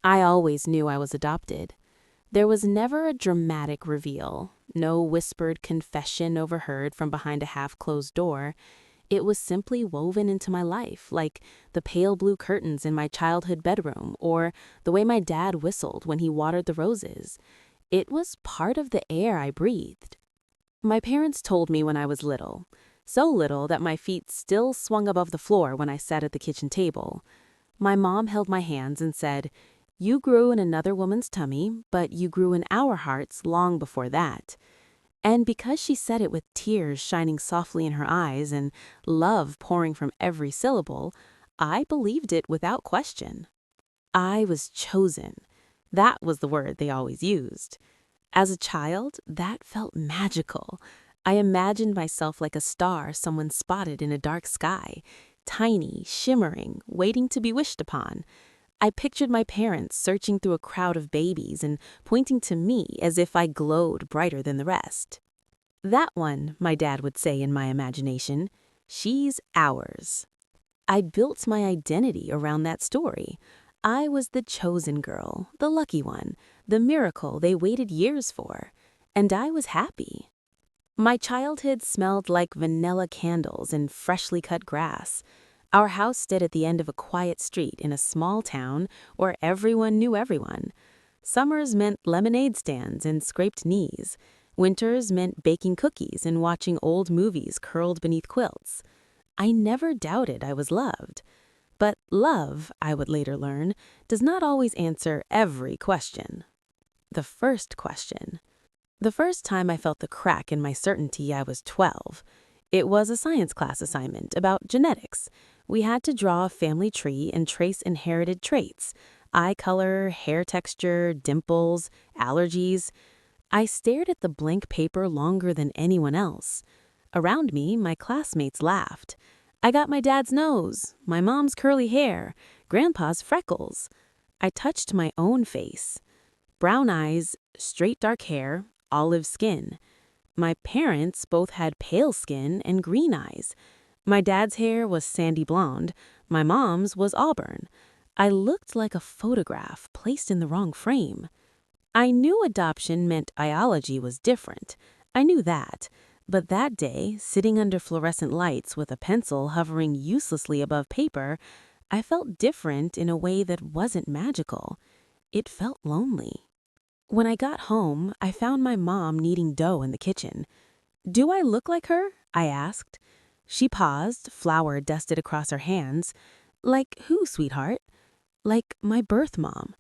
I always knew I was adopted. There was never a dramatic reveal, no whispered confession overheard from behind a half-closed door. It was simply woven into my life, like the pale blue curtains in my childhood bedroom, or the way my dad whistled when he watered the roses. It was part of the air I breathed. My parents told me when I was little, so little that my feet still swung above the floor when I sat at the kitchen table. My mom held my hands and said, "You grew in another woman's tummy, but you grew in our hearts long before that." And because she said it with tears shining softly in her eyes and love pouring from every syllable, I believed it without question. I was chosen. That was the word they always used. As a child, that felt magical. I imagined myself like a star someone spotted in a dark sky, tiny, shimmering, waiting to be wished upon. I pictured my parents searching through a crowd of babies and pointing to me as if I glowed brighter than the rest. "That one," my dad would say in my imagination, "she's ours." I built my identity around that story. I was the chosen girl, the lucky one, the miracle they waited years for, and I was happy. My childhood smelled like vanilla candles and freshly cut grass. Our house stood at the end of a quiet street in a small town where everyone knew everyone. Summers meant lemonade stands and scraped knees. Winters meant baking cookies and watching old movies curled beneath quilts. I never doubted I was loved. But love, I would later learn, does not always answer every question. The first question. The first time I felt the crack in my certainty, I was 12. It was a science class assignment about genetics. We had to draw a family tree and trace inherited traits: eye color, hair texture, dimples, allergies. I stared at the blank paper longer than anyone else. Around me, my classmates laughed. I got my dad's nose, my mom's curly hair, grandpa's freckles. I touched my own face. Brown eyes, straight dark hair, olive skin. My parents both had pale skin and green eyes. My dad's hair was sandy blonde, my mom's was auburn. I looked like a photograph placed in the wrong frame. I knew adoption meant biology was different. I knew that. But that day, sitting under fluorescent lights with a pencil hovering uselessly above paper, I felt different in a way that wasn't magical. It felt lonely. When I got home, I found my mom kneading dough in the kitchen. "Do I look like her?" I asked. She paused, flour dusted across her hands. "Like who, sweetheart?" "Like my birth mom."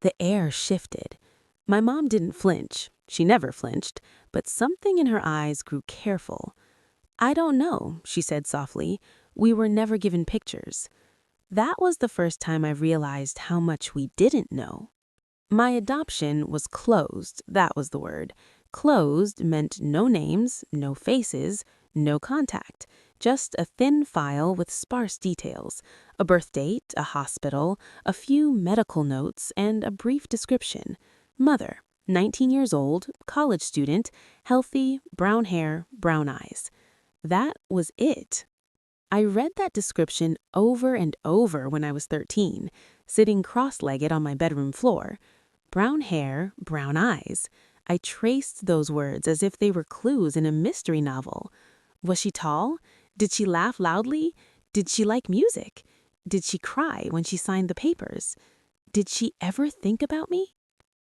The air shifted. My mom didn't flinch. She never flinched, but something in her eyes grew careful. "I don't know," she said softly. "We were never given pictures." That was the first time I realized how much we didn't know. My adoption was closed, that was the word. Closed meant no names, no faces, no contact, just a thin file with sparse details, a birth date, a hospital, a few medical notes, and a brief description. Mother, 19 years old, college student, healthy, brown hair, brown eyes. That was it. I read that description over and over when I was 13, sitting cross-legged on my bedroom floor. Brown hair, brown eyes. I traced those words as if they were clues in a mystery novel. Was she tall? Did she laugh loudly? Did she like music? Did she cry when she signed the papers? Did she ever think about me?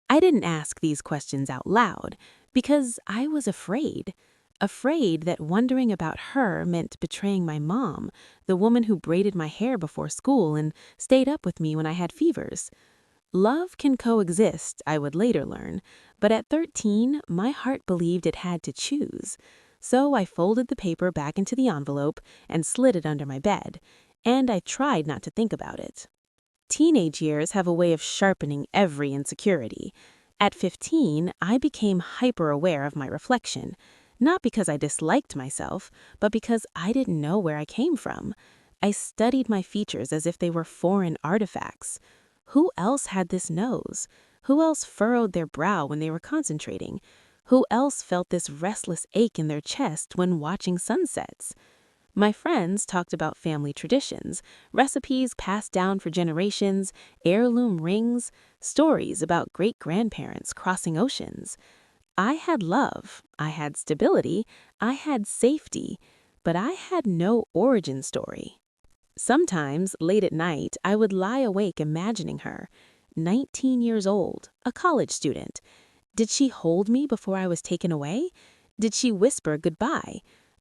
I didn't ask these questions out loud because I was afraid. Afraid that wondering about her meant betraying my mom, the woman who braided my hair before school and stayed up with me when I had fevers. Love can coexist, I would later learn, but at 13, my heart believed it had to choose. So I folded the paper back into the envelope and slid it under my bed, and I tried not to think about it. Teenage years have a way of sharpening every insecurity. At 15, I became hyper-aware of my reflection, not because I disliked myself, but because I didn't know where I came from. I studied my features as if they were foreign artifacts. Who else had this nose? Who else furrowed their brow when they were concentrating? Who else felt this restless ache in their chest when watching sunsets? My friends talked about family traditions, recipes passed down for generations, heirloom rings, stories about great-grandparents crossing oceans. I had love, I had stability, I had safety, but I had no origin story. Sometimes, late at night, I would lie awake imagining her. 19 years old, a college student. Did she hold me before I was taken away? Did she whisper goodbye?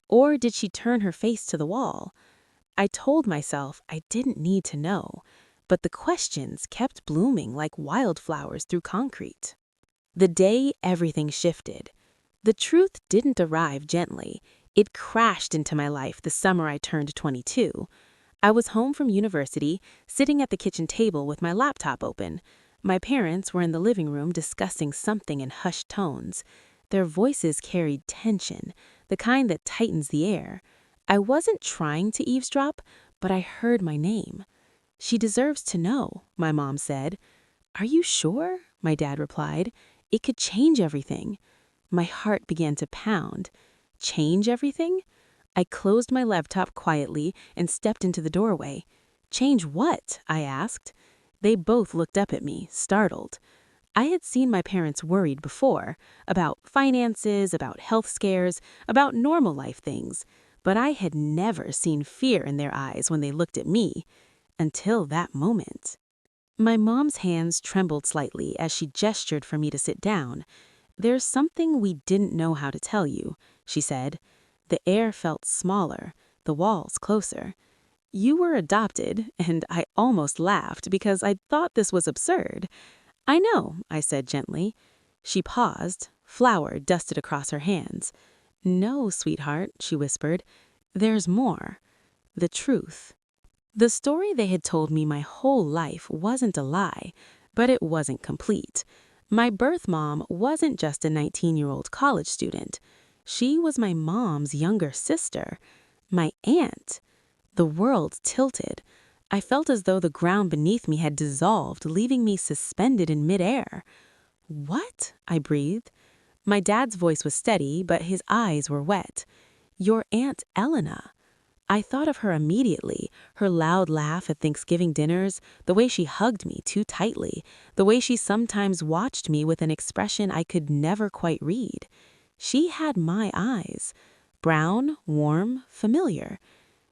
Or did she turn her face to the wall? I told myself I didn't need to know, but the questions kept blooming like wildflowers through concrete. The day everything shifted. The truth didn't arrive gently. It crashed into my life the summer I turned 22. I was home from university, sitting at the kitchen table with my laptop open. My parents were in the living room discussing something in hushed tones. Their voices carried tension, the kind that tightens the air. I wasn't trying to eavesdrop, but I heard my name. "She deserves to know," my mom said. "Are you sure?" my dad replied. "It could change everything." My heart began to pound. Change everything? I closed my laptop quietly and stepped into the doorway. "Change what?" I asked. They both looked up at me, startled. I had seen my parents worried before, about finances, about health scares, about normal life things, but I had never seen fear in their eyes when they looked at me, until that moment. My mom's hands trembled slightly as she gestured for me to sit down. "There's something we didn't know how to tell you," she said. The air felt smaller, the walls closer. "You were adopted," and I almost laughed because I thought this was absurd. "I know," I said gently. She paused, flour dusted across her hands. "No, sweetheart," she whispered. "There's more. The truth." The story they had told me my whole life wasn't a lie, but it wasn't complete. My birth mom wasn't just a 19-year-old college student. She was my mom's younger sister, my aunt. The world tilted. I felt as though the ground beneath me had dissolved, leaving me suspended in midair. "What?" I breathed. My dad's voice was steady, but his eyes were wet. "Your Aunt Elena." I thought of her immediately, her loud laugh at Thanksgiving dinners, the way she hugged me too tightly, the way she sometimes watched me with an expression I could never quite read. She had my eyes. Brown, warm, familiar.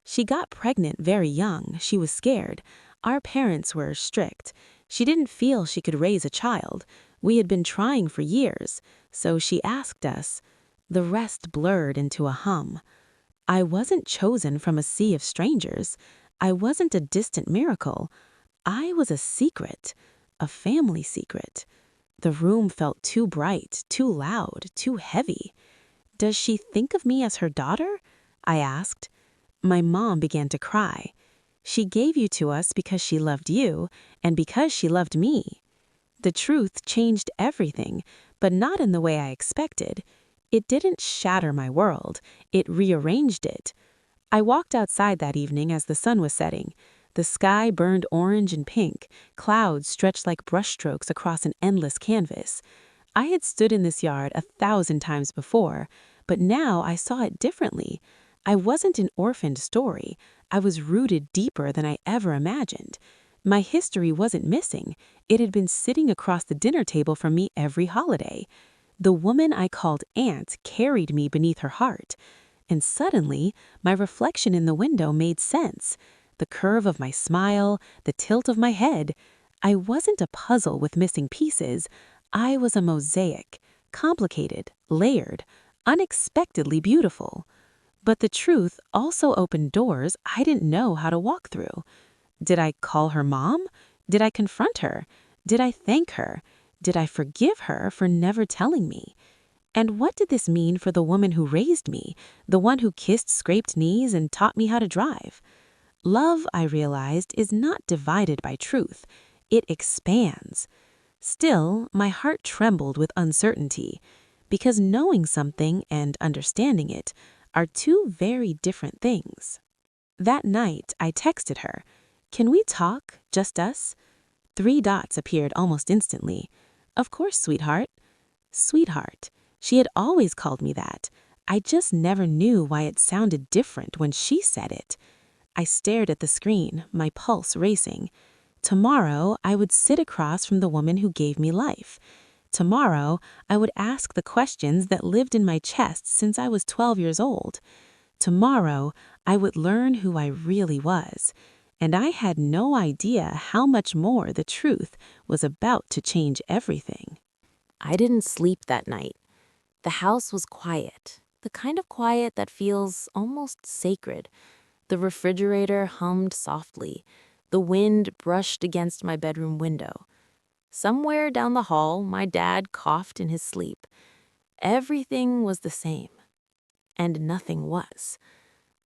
She got pregnant very young. She was scared. Our parents were strict. She didn't feel she could raise a child. We had been trying for years, so she asked us. The rest blurred into a hum. I wasn't chosen from a sea of strangers. I wasn't a distant miracle. I was a secret, a family secret. The room felt too bright, too loud, too heavy. "Does she think of me as her daughter?" I asked. My mom began to cry. "She gave you to us because she loved you and because she loved me." The truth changed everything, but not in the way I expected. It didn't shatter my world. It rearranged it. I walked outside that evening as the sun was setting. The sky burned orange and pink. Clouds stretched like brushstrokes across an endless canvas. I had stood in this yard 1,000 times before, but now I saw it differently. I wasn't an orphaned story. I was rooted deeper than I ever imagined. My history wasn't missing. It had been sitting across the dinner table from me every holiday. The woman I called Aunt carried me beneath her heart. And suddenly, my reflection in the window made sense. The curve of my smile, the tilt of my head. I wasn't a puzzle with missing pieces. I was a mosaic, complicated, layered, unexpectedly beautiful. But the truth also opened doors I didn't know how to walk through. Did I call her mom? Did I confront her? Did I thank her? Did I forgive her for never telling me? And what did this mean for the woman who raised me, the one who kissed scraped knees and taught me how to drive? Love, I realized, is not divided by truth. It expands. Still, my heart trembled with uncertainty, because knowing something and understanding it are two very different things. That night, I texted her, "Can we talk, just us?" 3 dots appeared almost instantly. "Of course, sweetheart." Sweetheart. She had always called me that. I just never knew why it sounded different when she said it. I stared at the screen, my pulse racing. Tomorrow, I would sit across from the woman who gave me life. Tomorrow, I would ask the questions that lived in my chest since I was 12 years old. Tomorrow, I would learn who I really was. And I had no idea how much more the truth was about to change everything. I didn't sleep that night. The house was quiet, the kind of quiet that feels almost sacred. The refrigerator hummed softly. The wind brushed against my bedroom window. Somewhere down the hall, my dad coughed in his sleep. Everything was the same, and nothing was.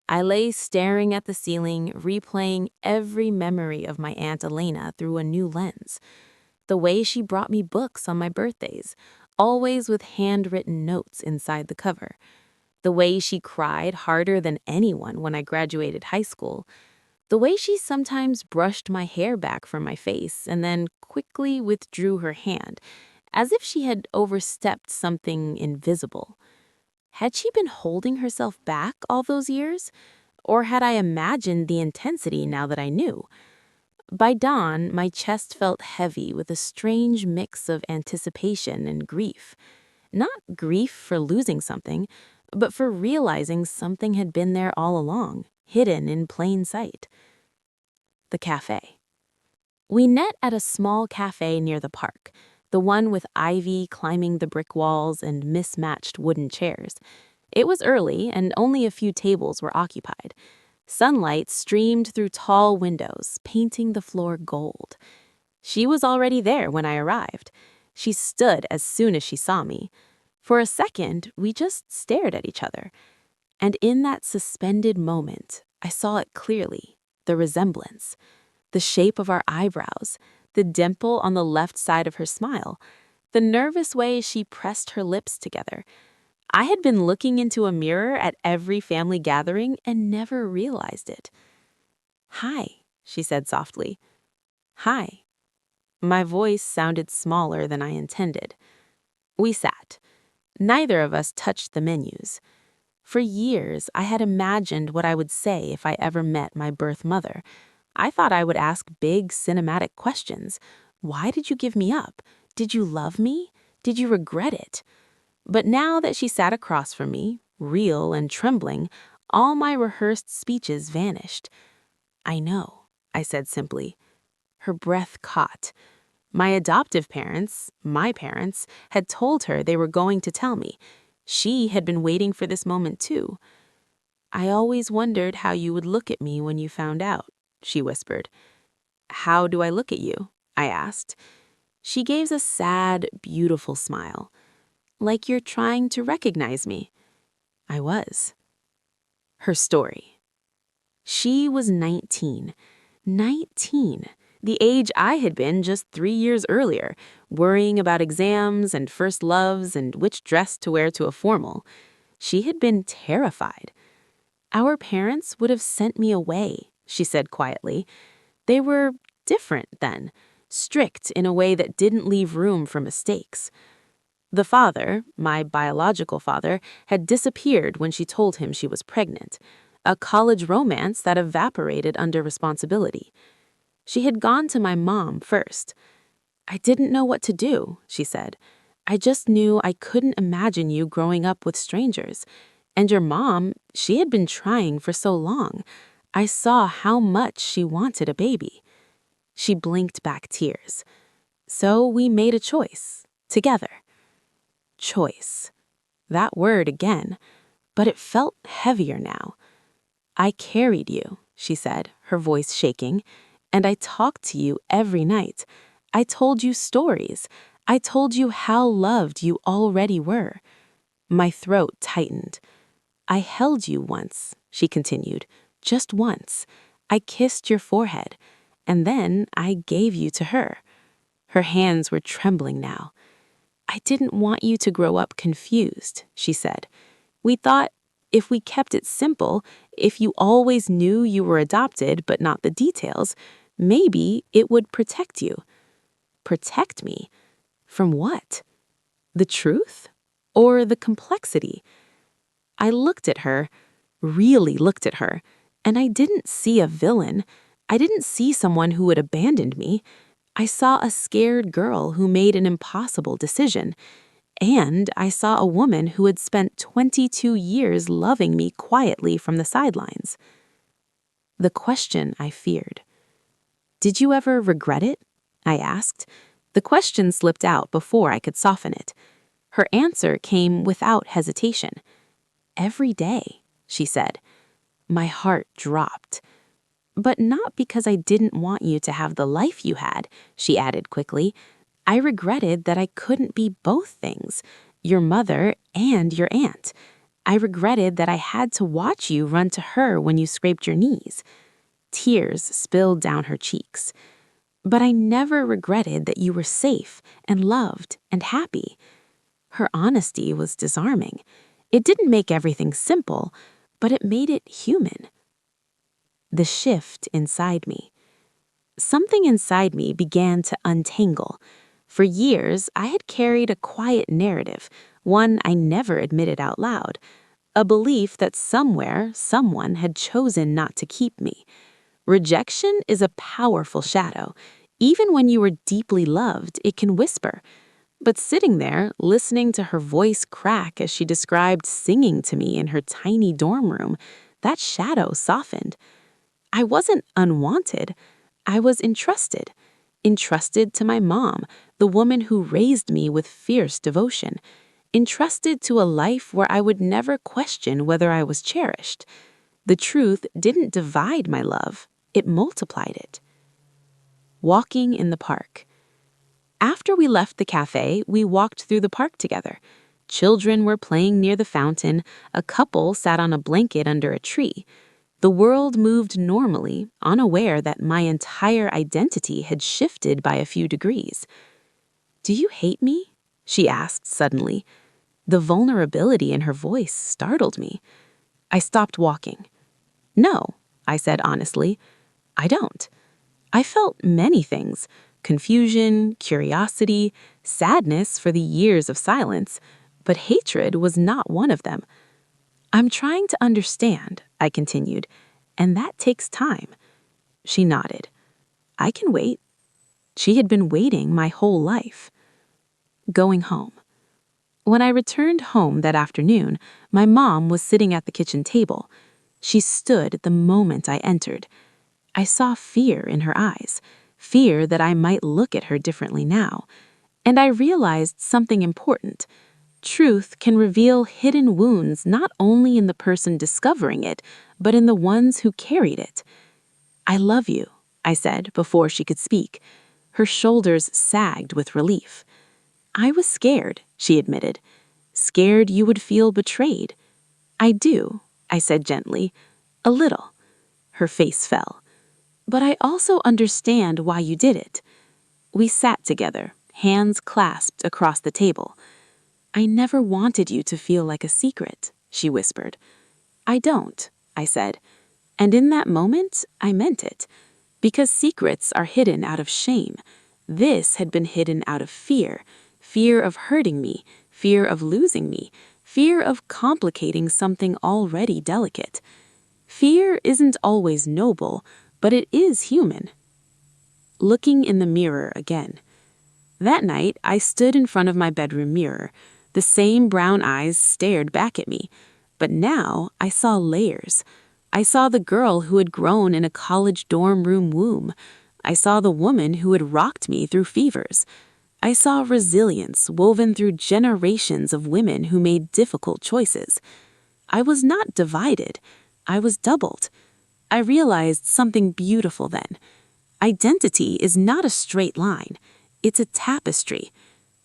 I lay staring at the ceiling, replaying every memory of my Aunt Elena through a new lens. The way she brought me books on my birthdays, always with handwritten notes inside the cover. The way she cried harder than anyone when I graduated high school. The way she sometimes brushed my hair back from my face and then quickly withdrew her hand, as if she had overstepped something invisible. Had she been holding herself back all those years? Or had I imagined the intensity now that I knew? By dawn, my chest felt heavy with a strange mix of anticipation and grief. Not grief for losing something, but for realizing something had been there all along, hidden in plain sight. The cafe. We met at a small cafe near the park, the one with ivy climbing the brick walls and mismatched wooden chairs. It was early, and only a few tables were occupied. Sunlight streamed through tall windows, painting the floor gold. She was already there when I arrived. She stood as soon as she saw me. For a second, we just stared at each other. And in that suspended moment, I saw it clearly, the resemblance. The shape of our eyebrows, the dimple on the left side of her smile, the nervous way she pressed her lips together. I had been looking into a mirror at every family gathering and never realized it. "Hi," she said softly. "Hi." My voice sounded smaller than I intended. We sat. Neither of us touched the menus. For years, I had imagined what I would say if I ever met my birth mother. I thought I would ask big cinematic questions. Why did you give me up? Did you love me? Did you regret it? But now that she sat across from me, real and trembling, all my rehearsed speeches vanished. "I know," I said simply. Her breath caught. My adoptive parents, my parents, had told her they were going to tell me. She had been waiting for this moment too. "I always wondered how you would look at me when you found out," she whispered. "How do I look at you?" I asked. She gave a sad, beautiful smile. "Like you're trying to recognize me." I was. Her story. She was 19. 19. The age I had been just 3 years earlier, worrying about exams and first loves and which dress to wear to a formal. She had been terrified. "Our parents would have sent me away," she said quietly. "They were different then, strict in a way that didn't leave room for mistakes." The father, my biological father, had disappeared when she told him she was pregnant, a college romance that evaporated under responsibility. She had gone to my mom first. "I didn't know what to do," she said. "I just knew I couldn't imagine you growing up with strangers. And your mom, she had been trying for so long. I saw how much she wanted a baby." She blinked back tears. "So we made a choice, together." Choice. That word again, but it felt heavier now. "I carried you," she said, her voice shaking, "and I talked to you every night. I told you stories. I told you how loved you already were." My throat tightened. "I held you once," she continued, "just once. I kissed your forehead, and then I gave you to her." Her hands were trembling now. "I didn't want you to grow up confused," she said. "We thought if we kept it simple, if you always knew you were adopted but not the details, maybe it would protect you." Protect me? From what? The truth? Or the complexity? I looked at her, really looked at her, and I didn't see a villain. I didn't see someone who had abandoned me. I saw a scared girl who made an impossible decision. And I saw a woman who had spent 22 years loving me quietly from the sidelines. The question I feared. "Did you ever regret it?" I asked. The question slipped out before I could soften it. Her answer came without hesitation. "Every day," she said. My heart dropped. "But not because I didn't want you to have the life you had," she added quickly. "I regretted that I couldn't be both things, your mother and your aunt. I regretted that I had to watch you run to her when you scraped your knees." Tears spilled down her cheeks. "But I never regretted that you were safe and loved and happy." Her honesty was disarming. It didn't make everything simple, but it made it human. The shift inside me. Something inside me began to untangle. For years, I had carried a quiet narrative, one I never admitted out loud, a belief that somewhere, someone had chosen not to keep me. Rejection is a powerful shadow. Even when you are deeply loved, it can whisper. But sitting there, listening to her voice crack as she described singing to me in her tiny dorm room, that shadow softened. I wasn't unwanted. I was entrusted. Entrusted to my mom, the woman who raised me with fierce devotion. Entrusted to a life where I would never question whether I was cherished. The truth didn't divide my love, it multiplied it. Walking in the park. After we left the cafe, we walked through the park together. Children were playing near the fountain, a couple sat on a blanket under a tree. The world moved normally, unaware that my entire identity had shifted by a few degrees. "Do you hate me?" she asked suddenly. The vulnerability in her voice startled me. I stopped walking. "No," I said honestly, "I don't." I felt many things: confusion, curiosity, sadness for the years of silence, but hatred was not one of them. "I'm trying to understand," I continued, "and that takes time." She nodded. "I can wait." She had been waiting my whole life. Going home. When I returned home that afternoon, my mom was sitting at the kitchen table. She stood the moment I entered. I saw fear in her eyes, fear that I might look at her differently now. And I realized something important. Truth can reveal hidden wounds not only in the person discovering it, but in the ones who carried it. "I love you," I said before she could speak. Her shoulders sagged with relief. "I was scared," she admitted. "Scared you would feel betrayed." "I do," I said gently. "A little." Her face fell. "But I also understand why you did it." We sat together, hands clasped across the table. "I never wanted you to feel like a secret," she whispered. "I don't," I said. And in that moment, I meant it. Because secrets are hidden out of shame. This had been hidden out of fear. Fear of hurting me, fear of losing me, fear of complicating something already delicate. Fear isn't always noble, but it is human. Looking in the mirror again. That night, I stood in front of my bedroom mirror. The same brown eyes stared back at me. But now, I saw layers. I saw the girl who had grown in a college dorm room womb. I saw the woman who had rocked me through fevers. I saw resilience woven through generations of women who made difficult choices. I was not divided. I was doubled. I realized something beautiful then. Identity is not a straight line. It's a tapestry.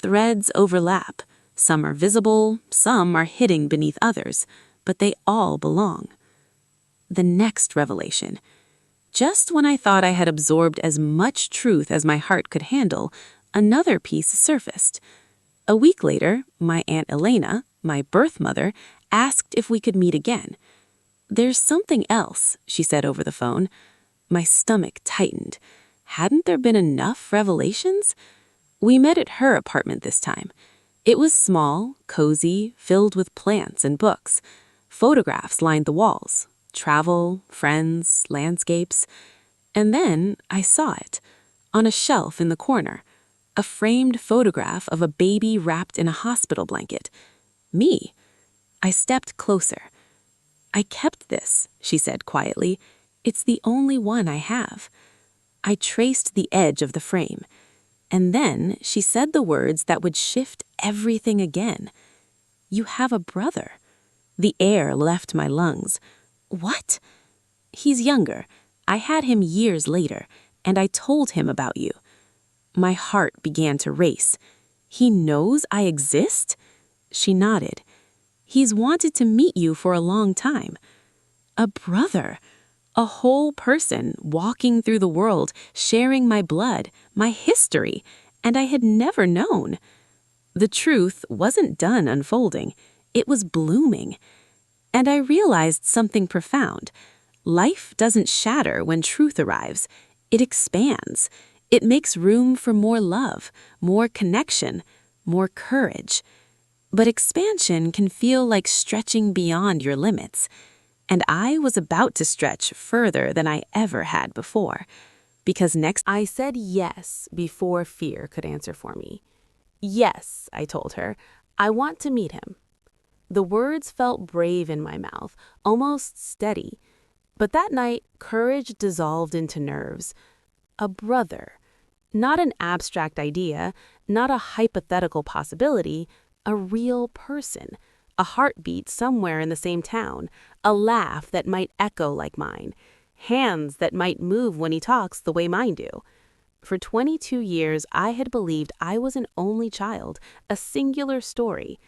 Threads overlap. Some are visible, some are hidden beneath others, but they all belong. The next revelation. Just when I thought I had absorbed as much truth as my heart could handle, another piece surfaced. A week later, my Aunt Elena, my birth mother, asked if we could meet again. "There's something else," she said over the phone. My stomach tightened. Hadn't there been enough revelations? We met at her apartment this time. It was small, cozy, filled with plants and books. Photographs lined the walls, travel, friends, landscapes. And then I saw it, on a shelf in the corner, a framed photograph of a baby wrapped in a hospital blanket. Me. I stepped closer. "I kept this," she said quietly. "It's the only one I have." I traced the edge of the frame. And then she said the words that would shift everything again. "You have a brother." The air left my lungs. "What?" "He's younger. I had him years later, and I told him about you." My heart began to race. "He knows I exist?" She nodded. "He's wanted to meet you for a long time." A brother. A whole person walking through the world, sharing my blood, my history, and I had never known. The truth wasn't done unfolding. It was blooming. And I realized something profound. Life doesn't shatter when truth arrives. It expands. It makes room for more love, more connection, more courage. But expansion can feel like stretching beyond your limits. And I was about to stretch further than I ever had before. Because next I said yes before fear could answer for me. "Yes," I told her, "I want to meet him." The words felt brave in my mouth, almost steady. But that night, courage dissolved into nerves. A brother. Not an abstract idea, not a hypothetical possibility, a real person. A heartbeat somewhere in the same town, a laugh that might echo like mine, hands that might move when he talks the way mine do. For 22 years, I had believed I was an only child, a singular story.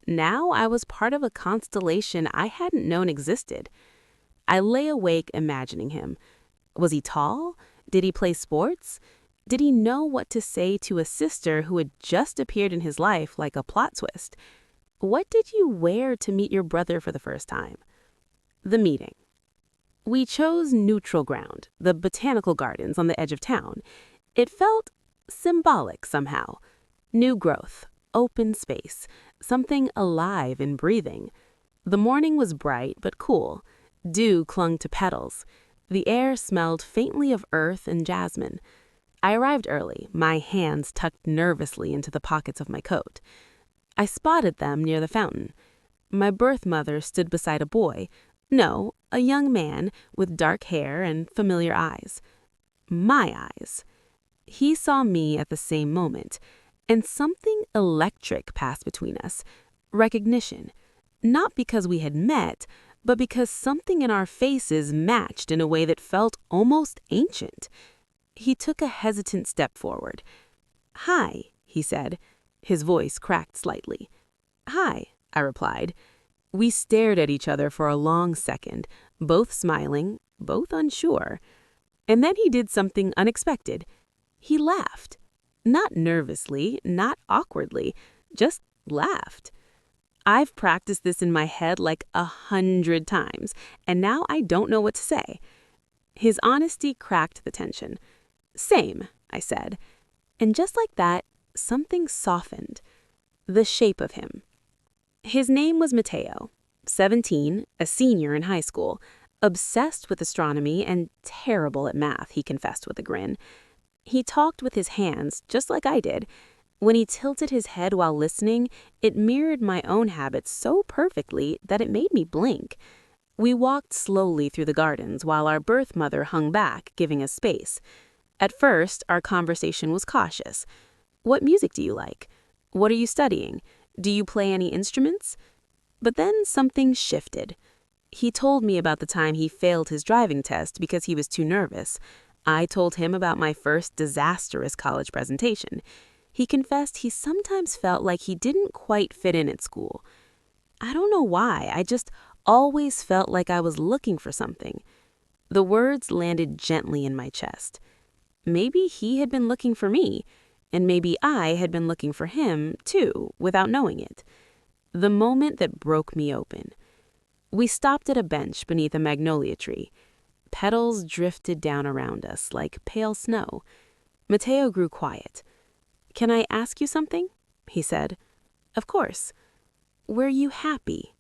Now I was part of a constellation I hadn't known existed. I lay awake imagining him. Was he tall? Did he play sports? Did he know what to say to a sister who had just appeared in his life like a plot twist? What did you wear to meet your brother for the first time? The meeting. We chose neutral ground, the botanical gardens on the edge of town. It felt symbolic somehow. New growth, open space, something alive and breathing. The morning was bright but cool. Dew clung to petals. The air smelled faintly of earth and jasmine. I arrived early, my hands tucked nervously into the pockets of my coat. I spotted them near the fountain. My birth mother stood beside a boy. No, a young man with dark hair and familiar eyes. My eyes. He saw me at the same moment, and something electric passed between us. Recognition. Not because we had met, but because something in our faces matched in a way that felt almost ancient. He took a hesitant step forward. "Hi," he said. His voice cracked slightly. "Hi," I replied. We stared at each other for a long second, both smiling, both unsure. And then he did something unexpected. He laughed. Not nervously, not awkwardly, just laughed. I've practiced this in my head like 100 times, and now I don't know what to say. His honesty cracked the tension. "Same," I said. And just like that, something softened. The shape of him. His name was Mateo, 17, a senior in high school, obsessed with astronomy and terrible at math, he confessed with a grin. He talked with his hands, just like I did. When he tilted his head while listening, it mirrored my own habits so perfectly that it made me blink. We walked slowly through the gardens while our birth mother hung back, giving us space. At first, our conversation was cautious. "What music do you like? What are you studying? Do you play any instruments?" But then something shifted. He told me about the time he failed his driving test because he was too nervous. I told him about my first disastrous college presentation. He confessed he sometimes felt like he didn't quite fit in at school. I don't know why, I just always felt like I was looking for something. The words landed gently in my chest. Maybe he had been looking for me, and maybe I had been looking for him, too, without knowing it. The moment that broke me open. We stopped at a bench beneath a magnolia tree. Petals drifted down around us like pale snow. Mateo grew quiet. "Can I ask you something?" he said. "Of course." "Were you happy?"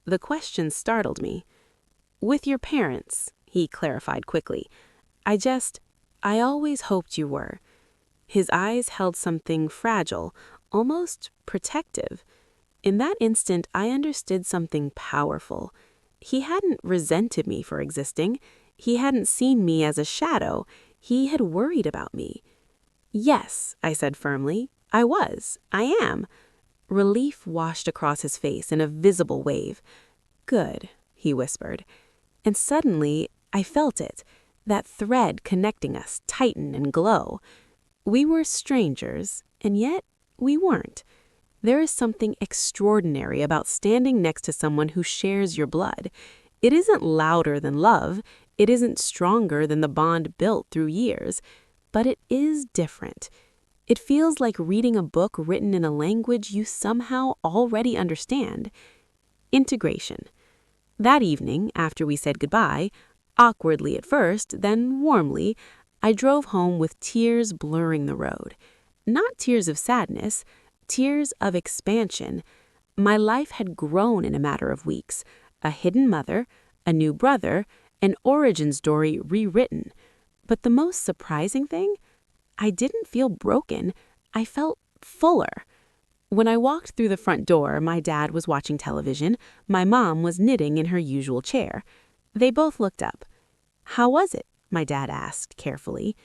The question startled me. "With your parents," he clarified quickly. I always hoped you were." His eyes held something fragile, almost protective. In that instant, I understood something powerful. He hadn't resented me for existing. He hadn't seen me as a shadow. He had worried about me. "Yes," I said firmly. I am." Relief washed across his face in a visible wave. "Good," he whispered. And suddenly, I felt it, that thread connecting us tighten and glow. We were strangers, and yet we weren't. There is something extraordinary about standing next to someone who shares your blood. It isn't louder than love. It isn't stronger than the bond built through years. But it is different. It feels like reading a book written in a language you somehow already understand. Integration. That evening, after we said goodbye, awkwardly at first, then warmly, I drove home with tears blurring the road. Not tears of sadness, tears of expansion. My life had grown in a matter of weeks. A hidden mother, a new brother, an origin story rewritten. But the most surprising thing? I didn't feel broken. I felt fuller. When I walked through the front door, my dad was watching television. My mom was knitting in her usual chair. They both looked up. "How was it?" my dad asked carefully.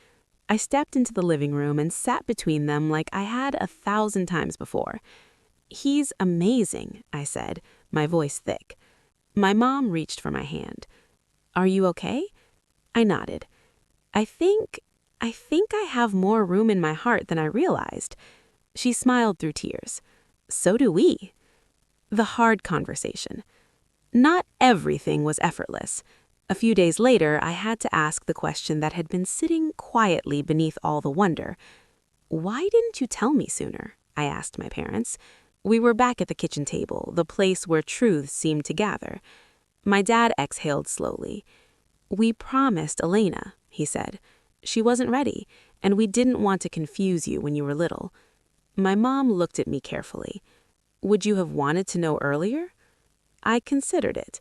I stepped into the living room and sat between them like I had 1,000 times before. "He's amazing," I said, my voice thick. My mom reached for my hand. "Are you okay?" I nodded. I think I have more room in my heart than I realized." She smiled through tears. "So do we." The hard conversation. Not everything was effortless. A few days later, I had to ask the question that had been sitting quietly beneath all the wonder. "Why didn't you tell me sooner?" I asked my parents. We were back at the kitchen table, the place where truths seemed to gather. My dad exhaled slowly. "We promised Elena," he said. "She wasn't ready, and we didn't want to confuse you when you were little." My mom looked at me carefully. "Would you have wanted to know earlier?" I considered it.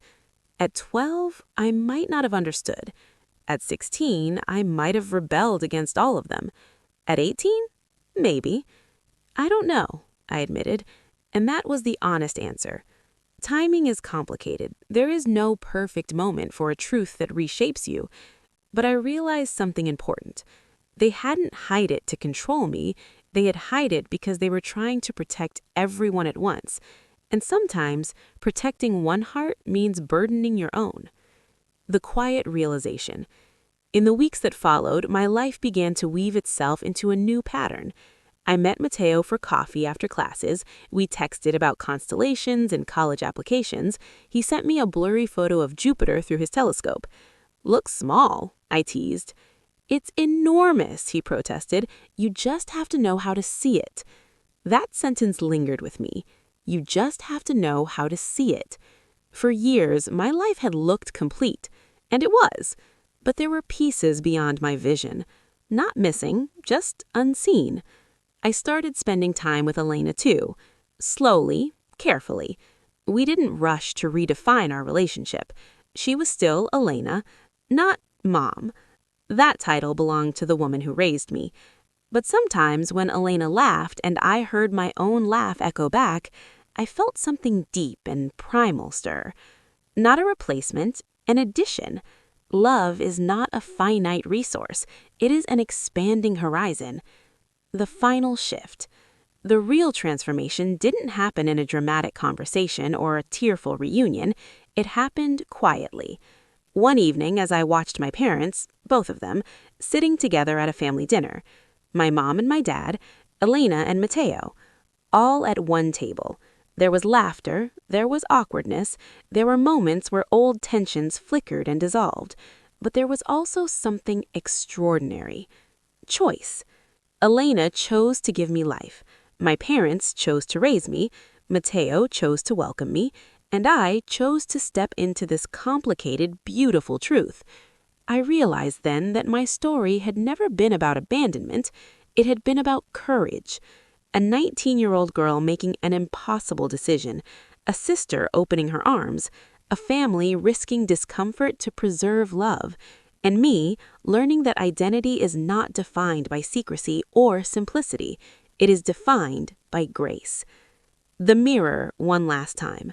At 12, I might not have understood. At 16, I might have rebelled against all of them. At 18, maybe. "I don't know," I admitted, and that was the honest answer. Timing is complicated. There is no perfect moment for a truth that reshapes you. But I realized something important. They hadn't hid it to control me. They had hid it because they were trying to protect everyone at once. And sometimes, protecting one heart means burdening your own. The quiet realization. In the weeks that followed, my life began to weave itself into a new pattern. I met Mateo for coffee after classes. We texted about constellations and college applications. He sent me a blurry photo of Jupiter through his telescope. "Looks small," I teased. "It's enormous," he protested. "You just have to know how to see it." That sentence lingered with me. You just have to know how to see it. For years, my life had looked complete, and it was. But there were pieces beyond my vision. Not missing, just unseen. I started spending time with Elena too. Slowly, carefully. We didn't rush to redefine our relationship. She was still Elena, not Mom. That title belonged to the woman who raised me. But sometimes when Elena laughed and I heard my own laugh echo back, I felt something deep and primal stir. Not a replacement, an addition. Love is not a finite resource. It is an expanding horizon. The final shift. The real transformation didn't happen in a dramatic conversation or a tearful reunion. It happened quietly. One evening, as I watched my parents, both of them, sitting together at a family dinner, my mom and my dad, Elena and Mateo, all at one table. There was laughter, there was awkwardness, there were moments where old tensions flickered and dissolved, but there was also something extraordinary. Choice. Elena chose to give me life. My parents chose to raise me. Mateo chose to welcome me. And I chose to step into this complicated, beautiful truth. I realized then that my story had never been about abandonment. It had been about courage. A 19-year-old girl making an impossible decision. a sister opening her arms, a family risking discomfort to preserve love, and me learning that identity is not defined by secrecy or simplicity. It is defined by grace. The mirror one last time.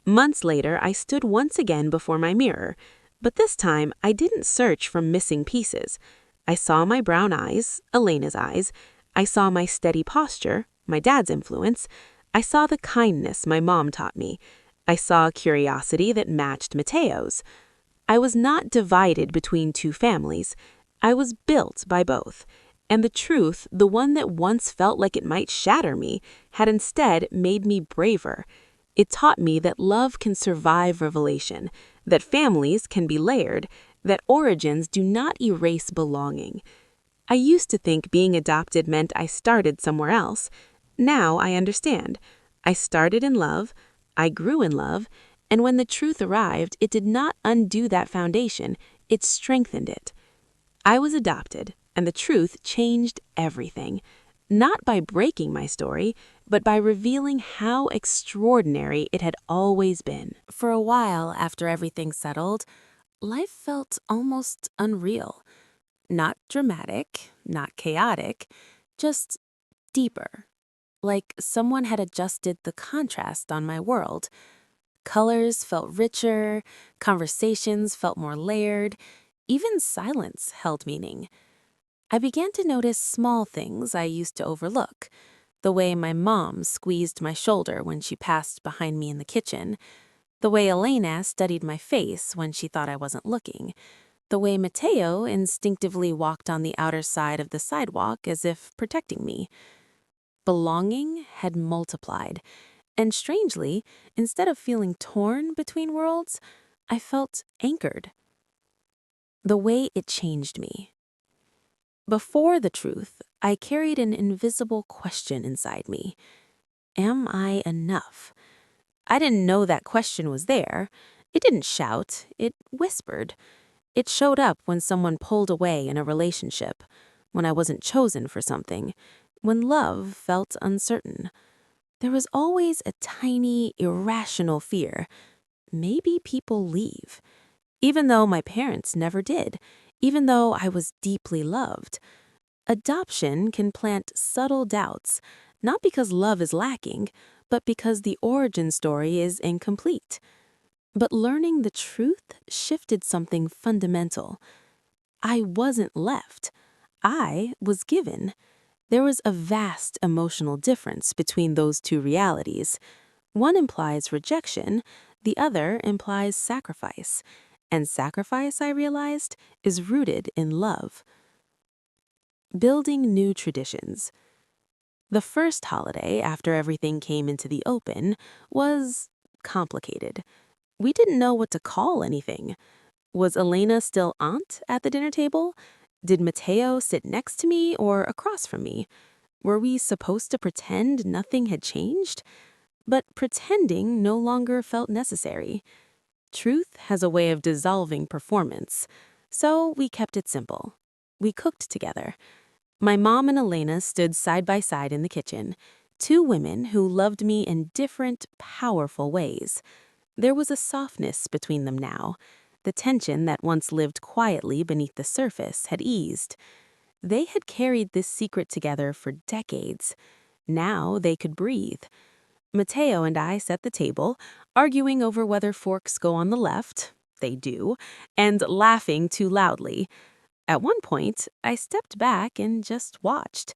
Months later, I stood once again before my mirror, but this time I didn't search for missing pieces. I saw my brown eyes, Elena's eyes. I saw my steady posture, my dad's influence. I saw the kindness my mom taught me. I saw curiosity that matched Mateo's. I was not divided between two families. I was built by both. And the truth, the one that once felt like it might shatter me, had instead made me braver. It taught me that love can survive revelation, that families can be layered, that origins do not erase belonging. I used to think being adopted meant I started somewhere else. Now I understand. I started in love, I grew in love, and when the truth arrived, it did not undo that foundation, it strengthened it. I was adopted, and the truth changed everything. Not by breaking my story, but by revealing how extraordinary it had always been. For a while after everything settled, life felt almost unreal. Not dramatic, not chaotic, just deeper. Like someone had adjusted the contrast on my world. Colors felt richer, conversations felt more layered, even silence held meaning. I began to notice small things I used to overlook. The way my mom squeezed my shoulder when she passed behind me in the kitchen. The way Elena studied my face when she thought I wasn't looking. The way Mateo instinctively walked on the outer side of the sidewalk as if protecting me. Belonging had multiplied. And strangely, instead of feeling torn between worlds, I felt anchored. The way it changed me. Before the truth, I carried an invisible question inside me. Am I enough? I didn't know that question was there. It didn't shout, it whispered. It showed up when someone pulled away in a relationship, when I wasn't chosen for something, when love felt uncertain. There was always a tiny, irrational fear. Maybe people leave. Even though my parents never did, even though I was deeply loved. Adoption can plant subtle doubts, not because love is lacking, but because the origin story is incomplete. But learning the truth shifted something fundamental. I wasn't left. I was given. There was a vast emotional difference between those two realities. One implies rejection, the other implies sacrifice. And sacrifice, I realized, is rooted in love. Building new traditions. The first holiday after everything came into the open was complicated. We didn't know what to call anything. Was Elena still aunt at the dinner table? Did Mateo sit next to me or across from me? Were we supposed to pretend nothing had changed? But pretending no longer felt necessary. Truth has a way of dissolving performance, so we kept it simple. We cooked together. My mom and Elena stood side by side in the kitchen, two women who loved me in different, powerful ways. There was a softness between them now. The tension that once lived quietly beneath the surface had eased. They had carried this secret together for decades. Now they could breathe. Mateo and I set the table, arguing over whether forks go on the left, they do, and laughing too loudly. At one point, I stepped back and just watched.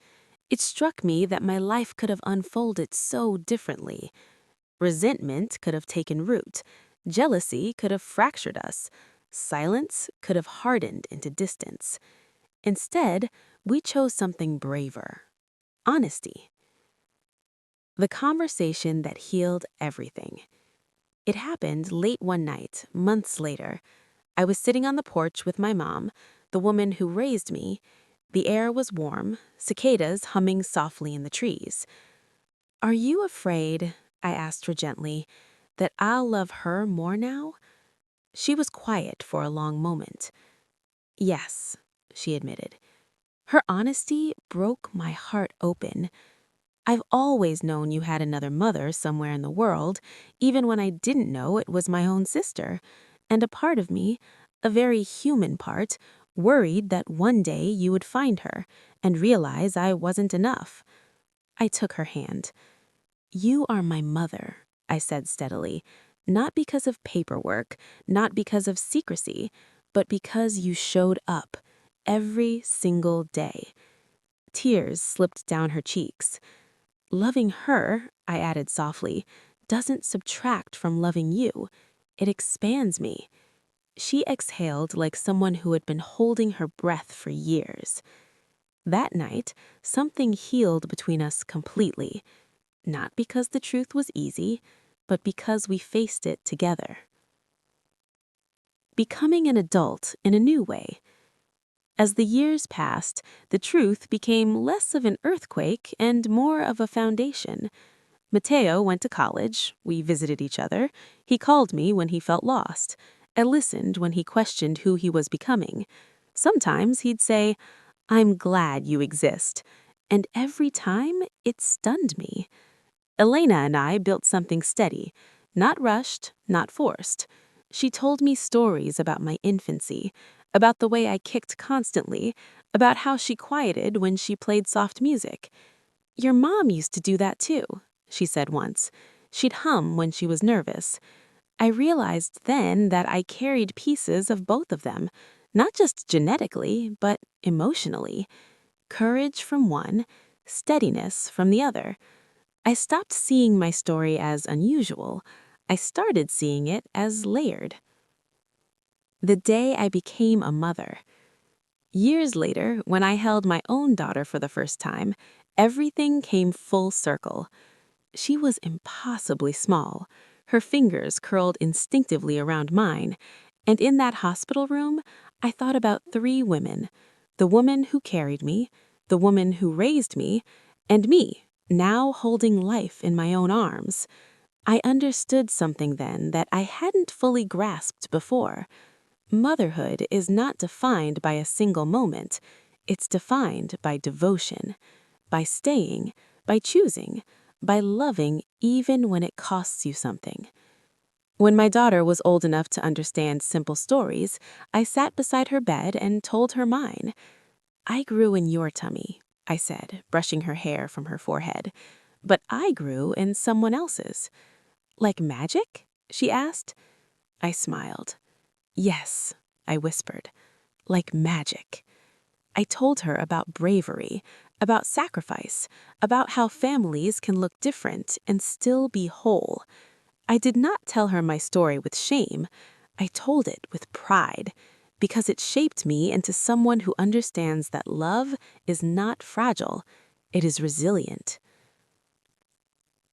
It struck me that my life could have unfolded so differently. Resentment could have taken root. Jealousy could have fractured us. Silence could have hardened into distance. Instead, we chose something braver. Honesty. The conversation that healed everything. It happened late one night, months later. I was sitting on the porch with my mom, the woman who raised me. The air was warm, cicadas humming softly in the trees. "Are you afraid," I asked her gently, "that I'll love her more now?" She was quiet for a long moment. "Yes," she admitted. Her honesty broke my heart open. I've always known you had another mother somewhere in the world, even when I didn't know it was my own sister. And a part of me, a very human part, worried that one day you would find her and realize I wasn't enough. I took her hand. You are my mother, I said steadily, not because of paperwork, not because of secrecy, but because you showed up every single day. Tears slipped down her cheeks. Loving her, I added softly, doesn't subtract from loving you. It expands me. She exhaled like someone who had been holding her breath for years. That night, something healed between us completely. Not because the truth was easy, but because we faced it together. Becoming an adult in a new way. As the years passed, the truth became less of an earthquake and more of a foundation. Mateo went to college. We visited each other. He called me when he felt lost. I listened when he questioned who he was becoming. Sometimes he'd say, "I'm glad you exist." And every time, it stunned me. Elena and I built something steady, not rushed, not forced. She told me stories about my infancy, about the way I kicked constantly, about how she quieted when she played soft music. "Your mom used to do that too," she said once. She'd hum when she was nervous. I realized then that I carried pieces of both of them, not just genetically, but emotionally. Courage from one, steadiness from the other. I stopped seeing my story as unusual. I started seeing it as layered. The day I became a mother. Years later, when I held my own daughter for the first time, everything came full circle. She was impossibly small. Her fingers curled instinctively around mine. And in that hospital room, I thought about 3 women. The woman who carried me, the woman who raised me, and me, now holding life in my own arms. I understood something then that I hadn't fully grasped before. Motherhood is not defined by a single moment. It's defined by devotion, by staying, by choosing, by loving even when it costs you something. When my daughter was old enough to understand simple stories, I sat beside her bed and told her mine. "I grew in your tummy," I said, brushing her hair from her forehead. "But I grew in someone else's." "Like magic?" she asked. I smiled. "Yes," I whispered, "like magic." I told her about bravery, about sacrifice, about how families can look different and still be whole. I did not tell her my story with shame. I told it with pride, because it shaped me into someone who understands that love is not fragile, it is resilient.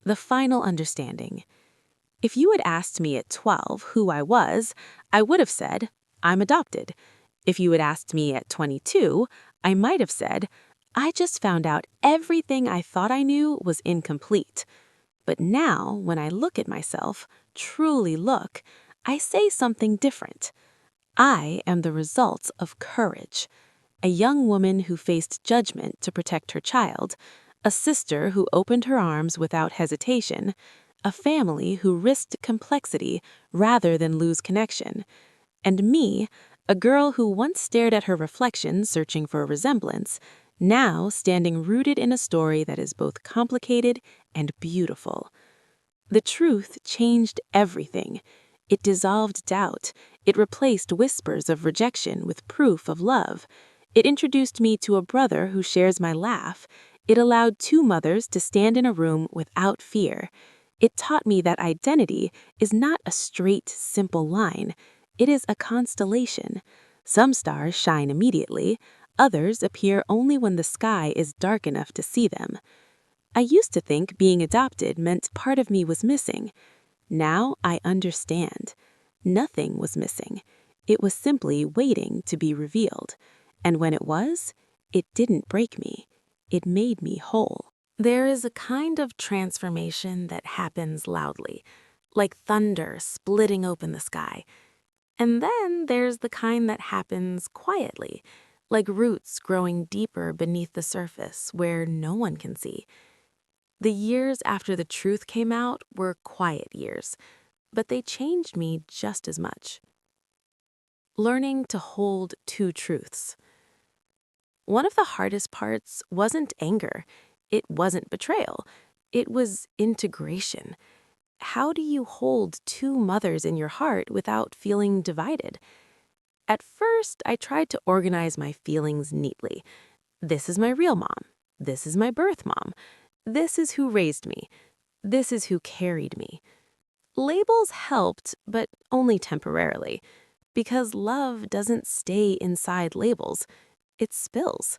The final understanding. If you had asked me at 12 who I was, I would have said, "I'm adopted." If you had asked me at 22, I might have said, "I just found out everything I thought I knew was incomplete." But now, when I look at myself, truly look, I say something different. I am the result of courage. A young woman who faced judgment to protect her child, a sister who opened her arms without hesitation, a family who risked complexity rather than lose connection, and me, a girl who once stared at her reflection searching for a resemblance, now standing rooted in a story that is both complicated and beautiful. The truth changed everything. It dissolved doubt. It replaced whispers of rejection with proof of love. It introduced me to a brother who shares my laugh. It allowed 2 mothers to stand in a room without fear. It taught me that identity is not a straight, simple line. It is a constellation. Some stars shine immediately. Others appear only when the sky is dark enough to see them. I used to think being adopted meant part of me was missing. Now I understand. Nothing was missing. It was simply waiting to be revealed. And when it was, it didn't break me. It made me whole. There is a kind of transformation that happens loudly, like thunder splitting open the sky. And then there's the kind that happens quietly, like roots growing deeper beneath the surface where no one can see. The years after the truth came out were quiet years, but they changed me just as much. Learning to hold two truths. One of the hardest parts wasn't anger. It wasn't betrayal. It was integration. How do you hold two mothers in your heart without feeling divided? At first, I tried to organize my feelings neatly. This is my real mom. This is my birth mom. This is who raised me. This is who carried me. Labels helped, but only temporarily, because love doesn't stay inside labels. It spills.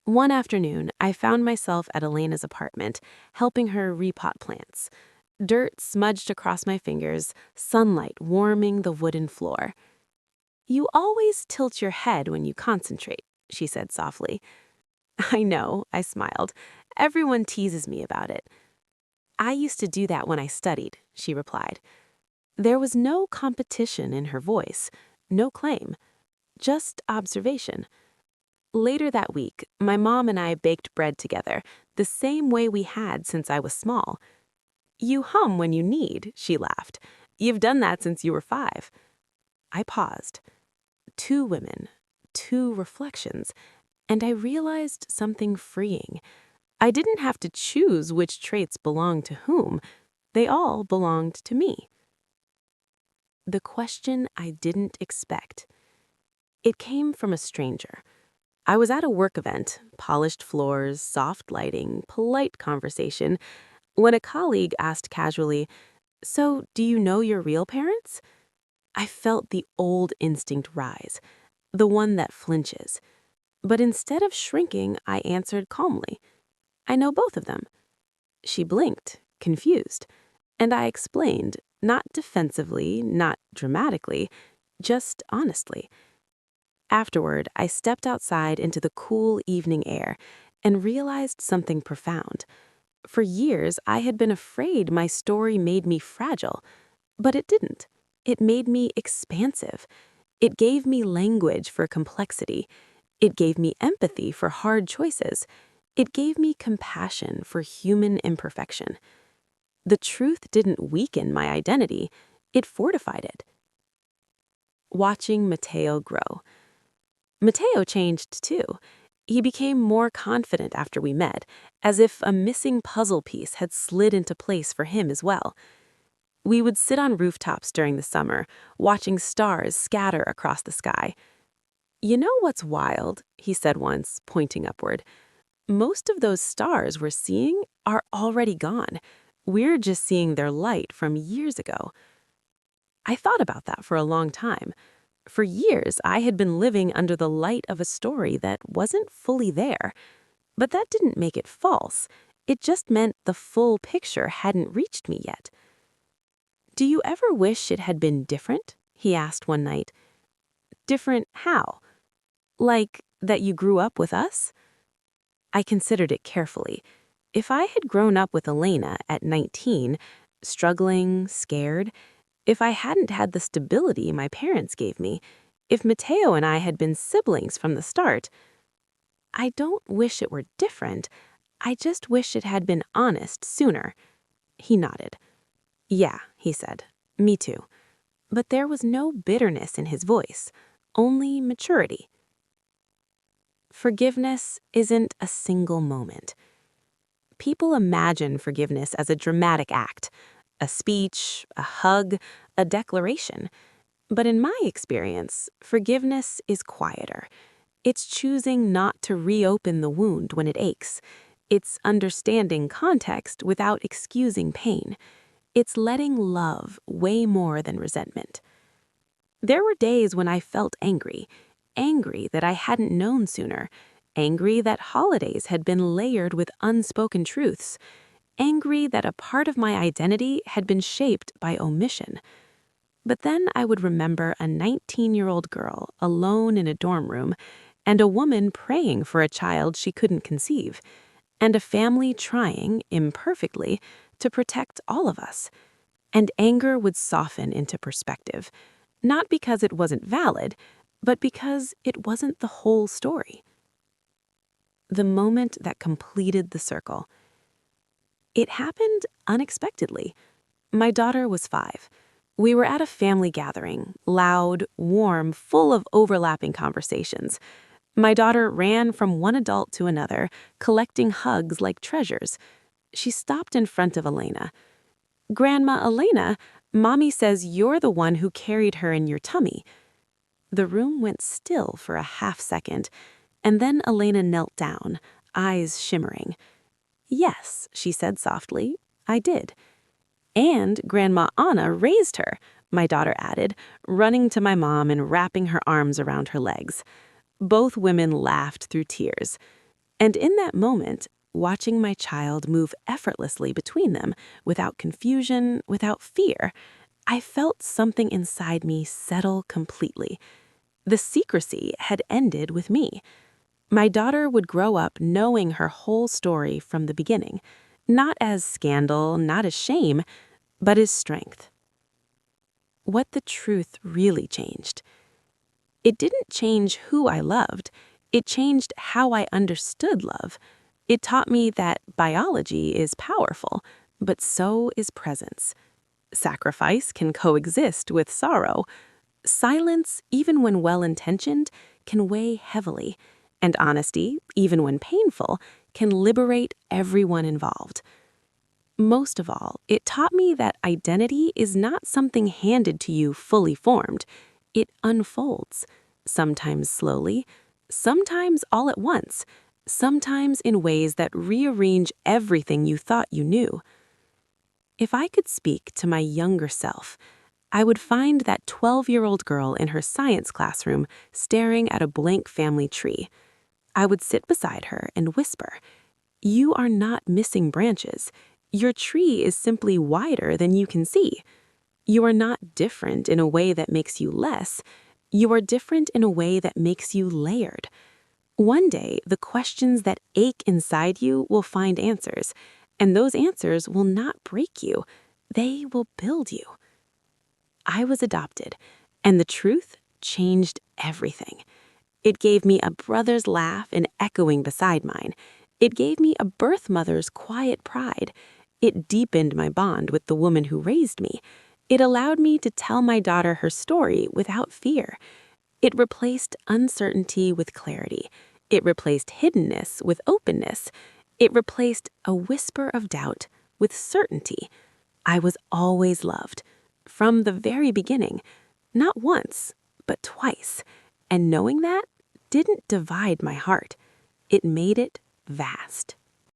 One afternoon, I found myself at Elena's apartment, helping her repot plants. Dirt smudged across my fingers, sunlight warming the wooden floor. "You always tilt your head when you concentrate," she said softly. "I know," I smiled. "Everyone teases me about it." "I used to do that when I studied," she replied. There was no competition in her voice, no claim, just observation. Later that week, my mom and I baked bread together, the same way we had since I was small. "You hum when you need," she laughed. "You've done that since you were 5. I paused. 2 women, 2 reflections, and I realized something freeing. I didn't have to choose which traits belonged to whom. They all belonged to me. The question I didn't expect. It came from a stranger. I was at a work event, polished floors, soft lighting, polite conversation, when a colleague asked casually, "So, do you know your real parents?" I felt the old instinct rise, the one that flinches. But instead of shrinking, I answered calmly, "I know both of them." She blinked, confused, and I explained, not defensively, not dramatically, just honestly. Afterward, I stepped outside into the cool evening air and realized something profound. For years, I had been afraid my story made me fragile, but it didn't. It made me expansive. It gave me language for complexity. It gave me empathy for hard choices. It gave me compassion for human imperfection. The truth didn't weaken my identity, it fortified it. Watching Mateo grow. Mateo changed too. He became more confident after we met, as if a missing puzzle piece had slid into place for him as well. We would sit on rooftops during the summer, watching stars scatter across the sky. "You know what's wild?" he said once, pointing upward. "Most of those stars we're seeing are already gone. We're just seeing their light from years ago." I thought about that for a long time. For years, I had been living under the light of a story that wasn't fully there. But that didn't make it false. It just meant the full picture hadn't reached me yet. "Do you ever wish it had been different?" he asked one night. "Different how? Like that you grew up with us?" I considered it carefully. If I had grown up with Elena at 19, struggling, scared, if I hadn't had the stability my parents gave me, if Mateo and I had been siblings from the start, I don't wish it were different. I just wish it had been honest sooner. He nodded. "Yeah," he said, "me too." But there was no bitterness in his voice, only maturity. Forgiveness isn't a single moment. People imagine forgiveness as a dramatic act, a speech, a hug, a declaration. But in my experience, forgiveness is quieter. It's choosing not to reopen the wound when it aches. It's understanding context without excusing pain. It's letting love weigh more than resentment. There were days when I felt angry that I hadn't known sooner, angry that holidays had been layered with unspoken truths, angry that a part of my identity had been shaped by omission. But then I would remember a 19-year-old girl alone in a dorm room, and a woman praying for a child she couldn't conceive, and a family trying, imperfectly, to protect all of us. And anger would soften into perspective, not because it wasn't valid, but because it wasn't the whole story. The moment that completed the circle. It happened unexpectedly. My daughter was 5. We were at a family gathering, loud, warm, full of overlapping conversations. My daughter ran from one adult to another, collecting hugs like treasures. She stopped in front of Elena. "Grandma Elena, Mommy says you're the one who carried her in your tummy." The room went still for a half second, and then Elena knelt down, eyes shimmering. "Yes," she said softly, "I did." "And Grandma Anna raised her," my daughter added, running to my mom and wrapping her arms around her legs. Both women laughed through tears. And in that moment, watching my child move effortlessly between them, without confusion, without fear, I felt something inside me settle completely. The secrecy had ended with me. My daughter would grow up knowing her whole story from the beginning, not as scandal, not as shame, but as strength. What the truth really changed. It didn't change who I loved. It changed how I understood love. It taught me that biology is powerful, but so is presence. Sacrifice can coexist with sorrow. Silence, even when well-intentioned, can weigh heavily, and honesty, even when painful, can liberate everyone involved. Most of all, it taught me that identity is not something handed to you fully formed. It unfolds, sometimes slowly, sometimes all at once, sometimes in ways that rearrange everything you thought you knew. If I could speak to my younger self, I would find that 12-year-old girl in her science classroom staring at a blank family tree. I would sit beside her and whisper, "You are not missing branches. Your tree is simply wider than you can see. You are not different in a way that makes you less. You are different in a way that makes you layered. One day, the questions that ache inside you will find answers, and those answers will not break you. They will build you." I was adopted, and the truth changed everything. It gave me a brother's laugh and echoing beside mine. It gave me a birth mother's quiet pride. It deepened my bond with the woman who raised me. It allowed me to tell my daughter her story without fear. It replaced uncertainty with clarity. It replaced hiddenness with openness. It replaced a whisper of doubt with certainty. I was always loved. From the very beginning, not once, but twice. And knowing that didn't divide my heart. It made it vast.